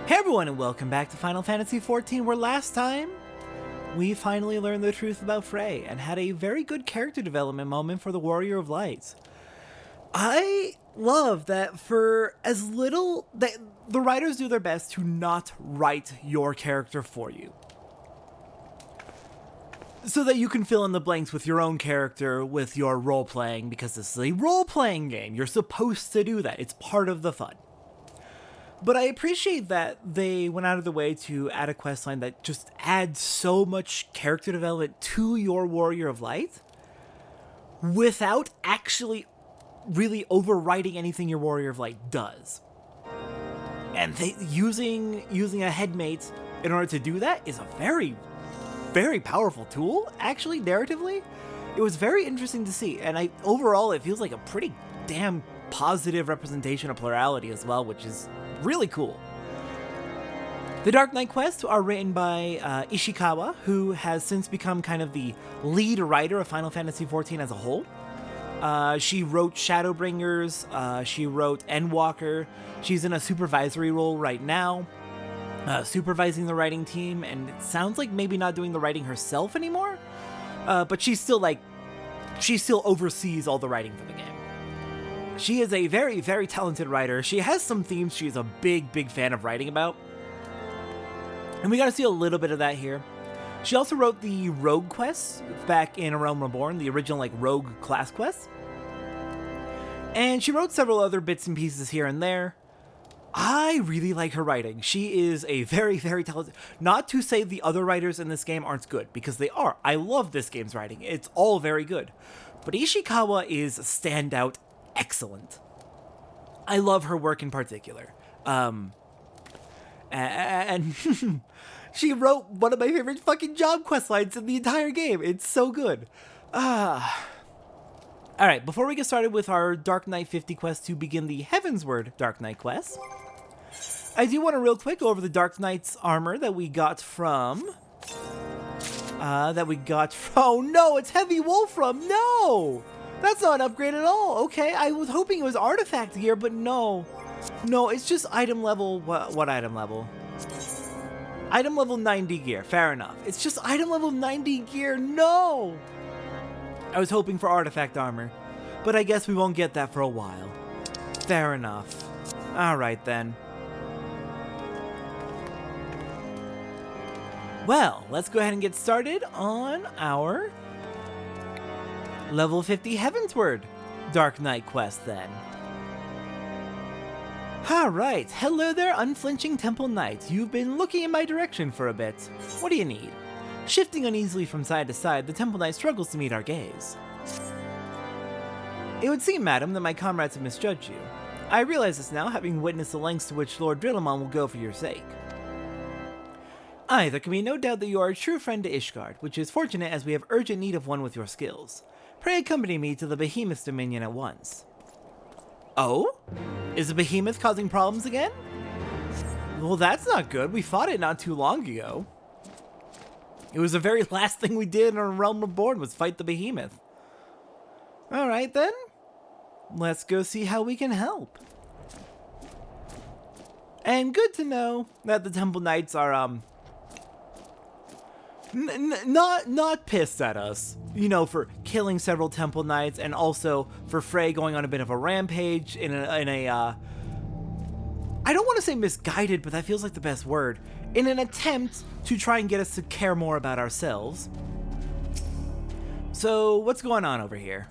Hey everyone, and welcome back to Final Fantasy XIV, where last time we finally learned the truth about Fray and had a very good character development moment for the Warrior of Light. I love that for as little that the writers do their best to not write your character for you, so that you can fill in the blanks with your own character with your role-playing, because this is a role-playing game. You're supposed to do that. It's part of the fun. But I appreciate that they went out of the way to add a questline that just adds so much character development to your Warrior of Light without actually really overwriting anything your Warrior of Light does. And using a headmate in order to do that is a very, very powerful tool, actually, narratively. It was very interesting to see, and overall it feels like a pretty damn positive representation of plurality as well, which is really cool. The Dark Knight quests are written by Ishikawa, who has since become kind of the lead writer of Final Fantasy XIV as a whole. She wrote Shadowbringers, she wrote Endwalker. She's in a supervisory role right now, supervising the writing team, and it sounds like maybe not doing the writing herself anymore, but she still oversees all the writing for the game. She is a very, very talented writer. She has some themes she's a big, big fan of writing about, and we got to see a little bit of that here. She also wrote the Rogue quests back in A Realm Reborn, the original Rogue class quests, and she wrote several other bits and pieces here and there. I really like her writing. She is a very, very talented... Not to say the other writers in this game aren't good, because they are. I love this game's writing. It's all very good. But Ishikawa is standout excellent. I love her work in particular. And she wrote one of my favorite fucking job quest lines in the entire game. It's so good. Alright, before we get started with our Dark Knight 50 quest to begin the Heavensward Dark Knight quest, I do want to real quick go over the Dark Knight's armor that we got from... Oh no, it's Heavy Wolfram! No! That's not an upgrade at all. Okay, I was hoping it was artifact gear, but no. No, it's just item level... What item level? Item level 90 gear. Fair enough. It's just item level 90 gear. No! I was hoping for artifact armor, but I guess we won't get that for a while. Fair enough. Alright then. Well, let's go ahead and get started on our level 50 Heavensward Dark Knight quest then. Alright, hello there, unflinching Temple Knight. You've been looking in my direction for a bit. What do you need? Shifting uneasily from side to side, the Temple Knight struggles to meet our gaze. It would seem, madam, that my comrades have misjudged you. I realize this now, having witnessed the lengths to which Lord Driddlemon will go for your sake. Aye, there can be no doubt that you are a true friend to Ishgard, which is fortunate as we have urgent need of one with your skills. Pray accompany me to the Behemoth's dominion at once. Oh? Is the Behemoth causing problems again? Well, that's not good. We fought it not too long ago. It was the very last thing we did in A Realm Reborn was fight the Behemoth. Alright then. Let's go see how we can help. And good to know that the Temple Knights are, not pissed at us, you know, for killing several Temple Knights, and also for Fray going on a bit of a rampage in a I don't want to say misguided, but that feels like the best word, in an attempt to try and get us to care more about ourselves. So, what's going on over here?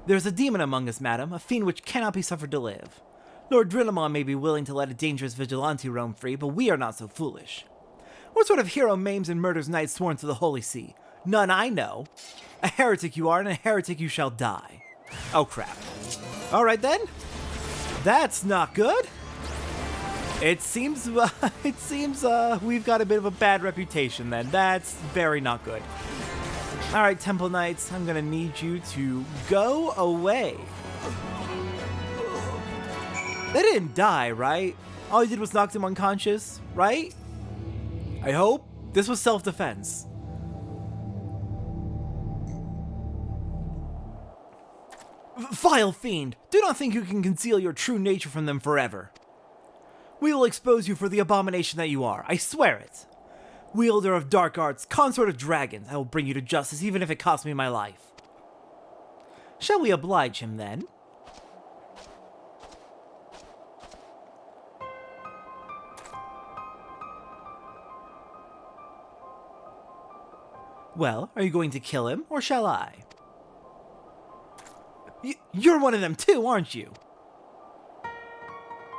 There's a demon among us, madam, a fiend which cannot be suffered to live. Lord Driddlemon may be willing to let a dangerous vigilante roam free, but we are not so foolish. What sort of hero maims and murders knights sworn to the Holy See? None I know. A heretic you are, and a heretic you shall die. Oh crap. Alright then. That's not good. It seems we've got a bit of a bad reputation then. That's very not good. Alright, Temple Knights, I'm gonna need you to go away. They didn't die, right? All you did was knock them unconscious, right? I hope. This was self-defense. Vile fiend! Do not think you can conceal your true nature from them forever. We will expose you for the abomination that you are, I swear it. Wielder of dark arts, consort of dragons, I will bring you to justice even if it costs me my life. Shall we oblige him then? Well, are you going to kill him, or shall I? You're one of them too, aren't you?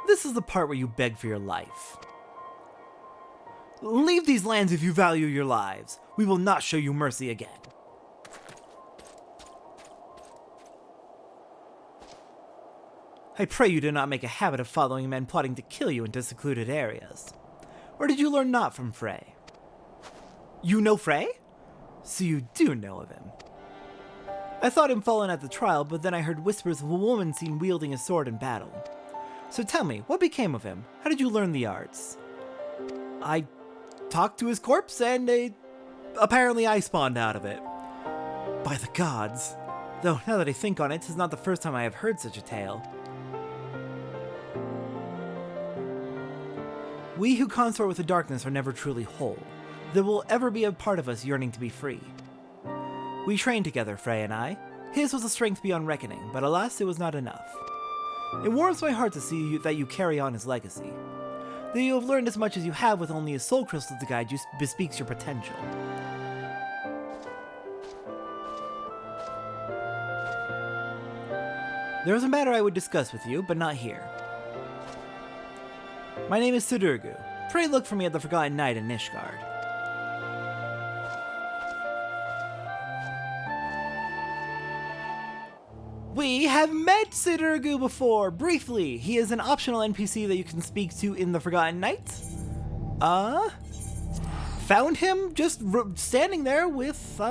This is the part where you beg for your life. Leave these lands if you value your lives. We will not show you mercy again. I pray you do not make a habit of following men plotting to kill you into secluded areas. Or did you learn not from Fray? You know Fray? So you do know of him. I thought him fallen at the trial, but then I heard whispers of a woman seen wielding a sword in battle. So tell me, what became of him? How did you learn the arts? I talked to his corpse, and apparently I spawned out of it. By the gods. Though, now that I think on it, 'tis not the first time I have heard such a tale. We who consort with the darkness are never truly whole. There will ever be a part of us yearning to be free. We trained together, Fray and I. His was a strength beyond reckoning, but alas, it was not enough. It warms my heart to see that you carry on his legacy. That you have learned as much as you have with only a soul crystal to guide you bespeaks your potential. There is a matter I would discuss with you, but not here. My name is Sudurgu. Pray look for me at the Forgotten Night in Nishgard. We have met Sudurgu before, briefly. He is an optional NPC that you can speak to in the Forgotten Night. Found him just standing there with,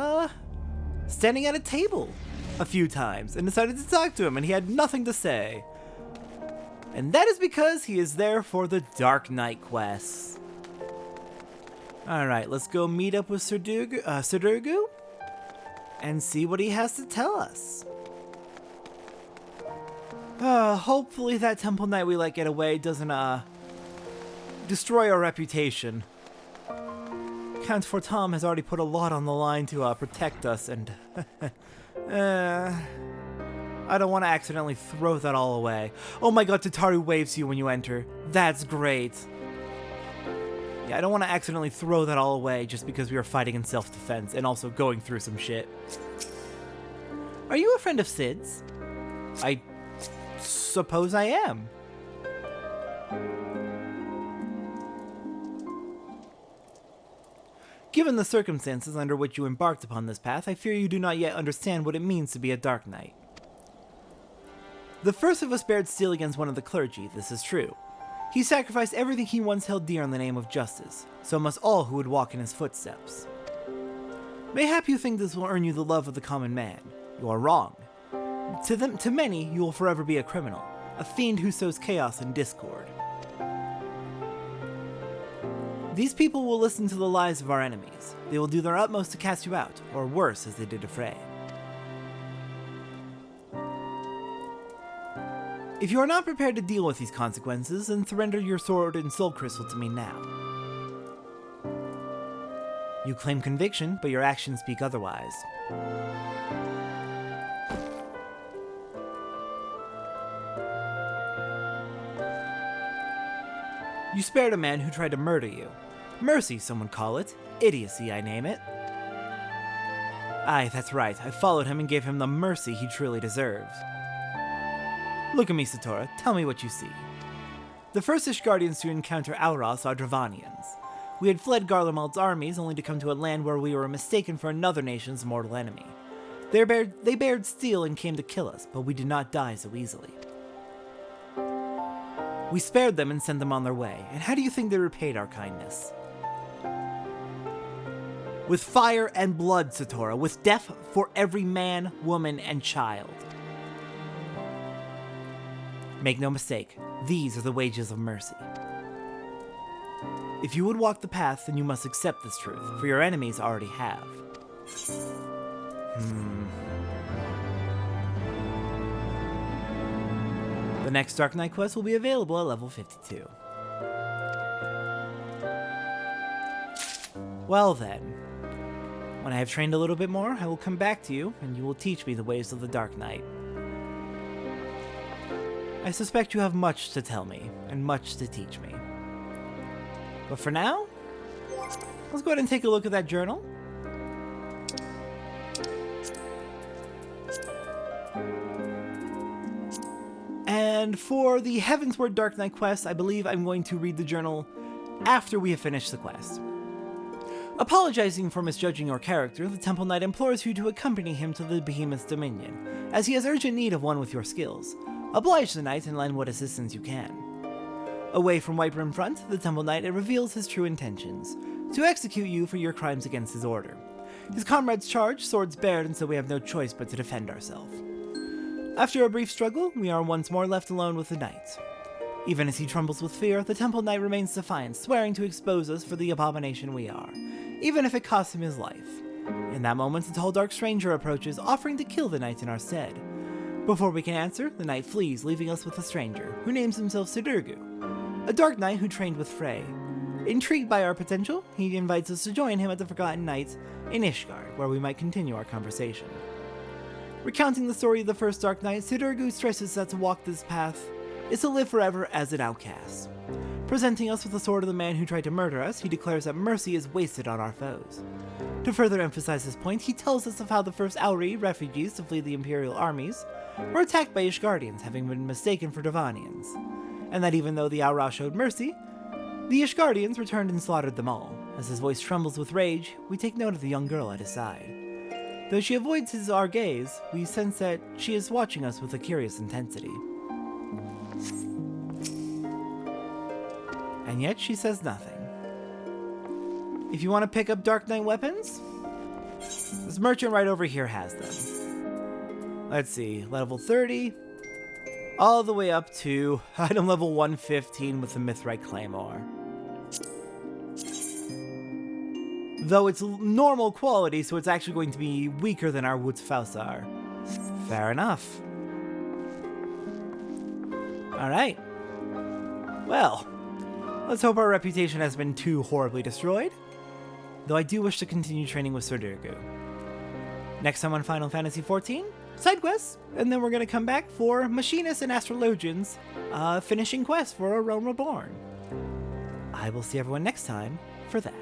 standing at a table a few times and decided to talk to him, and he had nothing to say. And that is because he is there for the Dark Knight quests. Alright, let's go meet up with Sudurgu and see what he has to tell us. Hopefully that Temple Knight we let get away doesn't, destroy our reputation. Count Fortam has already put a lot on the line to, protect us, and, I don't want to accidentally throw that all away. Oh my god, Tataru waves you when you enter. That's great. Yeah, I don't want to accidentally throw that all away just because we are fighting in self-defense and also going through some shit. Are you a friend of Sid's? I suppose I am. Given the circumstances under which you embarked upon this path, I fear you do not yet understand what it means to be a Dark Knight. The first of us bared steel against one of the clergy, this is true. He sacrificed everything he once held dear in the name of justice, so must all who would walk in his footsteps. Mayhap you think this will earn you the love of the common man. You are wrong. To many, you will forever be a criminal, a fiend who sows chaos and discord. These people will listen to the lies of our enemies. They will do their utmost to cast you out, or worse, as they did to Fray. If you are not prepared to deal with these consequences, then surrender your sword and soul crystal to me now. You claim conviction, but your actions speak otherwise. You spared a man who tried to murder you. Mercy, some would call it. Idiocy, I name it. Aye, that's right. I followed him and gave him the mercy he truly deserves. Look at me, Satora. Tell me what you see. The first Ishgardians to encounter Auros are Dravanians. We had fled Garlemald's armies only to come to a land where we were mistaken for another nation's mortal enemy. They bared steel and came to kill us, but we did not die so easily. We spared them and sent them on their way, and how do you think they repaid our kindness? With fire and blood, Satora, with death for every man, woman, and child. Make no mistake, these are the wages of mercy. If you would walk the path, then you must accept this truth, for your enemies already have. The next Dark Knight quest will be available at level 52. Well then, when I have trained a little bit more, I will come back to you, and you will teach me the ways of the Dark Knight. I suspect you have much to tell me, and much to teach me. But for now, let's go ahead and take a look at that journal. And for the Heavensward Dark Knight quest, I believe I'm going to read the journal after we have finished the quest. Apologizing for misjudging your character, the Temple Knight implores you to accompany him to the Behemoth's dominion, as he has urgent need of one with your skills. Oblige the knight and lend what assistance you can. Away from Whiterun Front, the Temple Knight reveals his true intentions, to execute you for your crimes against his order. His comrades charge, swords bared, and so we have no choice but to defend ourselves. After a brief struggle, we are once more left alone with the knight. Even as he trembles with fear, the Temple Knight remains defiant, swearing to expose us for the abomination we are, even if it costs him his life. In that moment, the tall dark stranger approaches, offering to kill the knight in our stead. Before we can answer, the knight flees, leaving us with a stranger, who names himself Sidurgu, a dark knight who trained with Fray. Intrigued by our potential, he invites us to join him at the Forgotten Knight in Ishgard, where we might continue our conversation. Recounting the story of the first Dark Knight, Sidurgu stresses that to walk this path is to live forever as an outcast. Presenting us with the sword of the man who tried to murder us, he declares that mercy is wasted on our foes. To further emphasize his point, he tells us of how the first Auri refugees to flee the Imperial armies were attacked by Ishgardians, having been mistaken for Devonians, and that even though the Aura showed mercy, the Ishgardians returned and slaughtered them all. As his voice trembles with rage, we take note of the young girl at his side. Though she avoids our gaze, we sense that she is watching us with a curious intensity. And yet she says nothing. If you want to pick up Dark Knight weapons, this merchant right over here has them. Let's see, level 30, all the way up to item level 115 with the Mithrite Claymore. Though it's normal quality, so it's actually going to be weaker than our Wutzfausar. Fair enough. Alright. Well, let's hope our reputation has been too horribly destroyed, though I do wish to continue training with Sidurgu. Next time on Final Fantasy XIV, side quests, and then we're going to come back for Machinists and Astrologians, finishing quest for A Realm Reborn. I will see everyone next time for that.